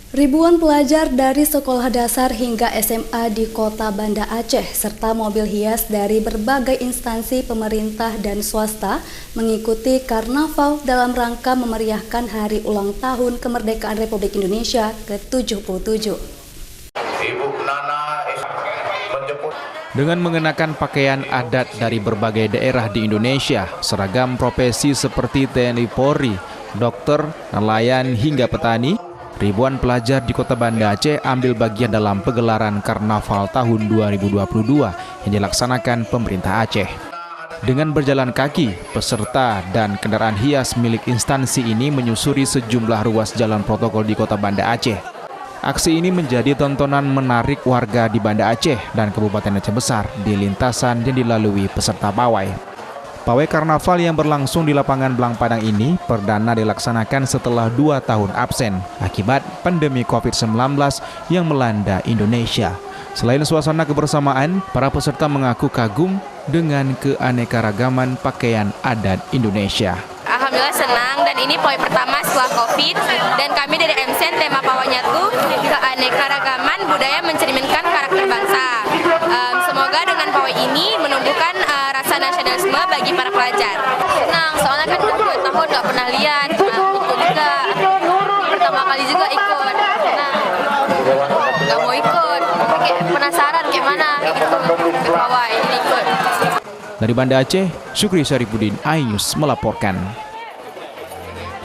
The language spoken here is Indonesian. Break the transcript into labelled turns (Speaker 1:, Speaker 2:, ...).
Speaker 1: Ribuan pelajar dari sekolah dasar hingga SMA di kota Banda Aceh serta mobil hias dari berbagai instansi pemerintah dan swasta mengikuti karnaval dalam rangka memeriahkan hari ulang tahun kemerdekaan Republik Indonesia ke-77.
Speaker 2: Dengan mengenakan pakaian adat dari berbagai daerah di Indonesia, seragam profesi seperti TNI Polri, dokter, nelayan hingga petani, ribuan pelajar di kota Banda Aceh ambil bagian dalam pegelaran Karnaval tahun 2022 yang dilaksanakan pemerintah Aceh. Dengan berjalan kaki, peserta dan kendaraan hias milik instansi ini menyusuri sejumlah ruas jalan protokol di kota Banda Aceh. Aksi ini menjadi tontonan menarik warga di Banda Aceh dan Kabupaten Aceh Besar di lintasan yang dilalui peserta pawai. Pawai karnaval yang berlangsung di lapangan Blang Padang ini perdana dilaksanakan setelah 2 tahun absen akibat pandemi COVID-19 yang melanda Indonesia. Selain suasana kebersamaan, para peserta mengaku kagum dengan keanekaragaman pakaian adat Indonesia.
Speaker 3: Alhamdulillah senang, dan ini pawai pertama setelah COVID, dan kami dari MCN tema pawainya tuh keanekaragaman budaya mencerminkan karakter bangsa. Semoga dengan pawai ini menumbuhkan rasa nasionalisme bagi para pelajar. Senang, soalnya kan 2 tahun nggak pernah lihat, ikut juga, pertama kali juga ikut. Nah, nggak mau ikut, kayak penasaran kayak mana gitu, pawai ini ikut.
Speaker 2: Dari Banda Aceh, Syukri Syarifuddin, iNews melaporkan.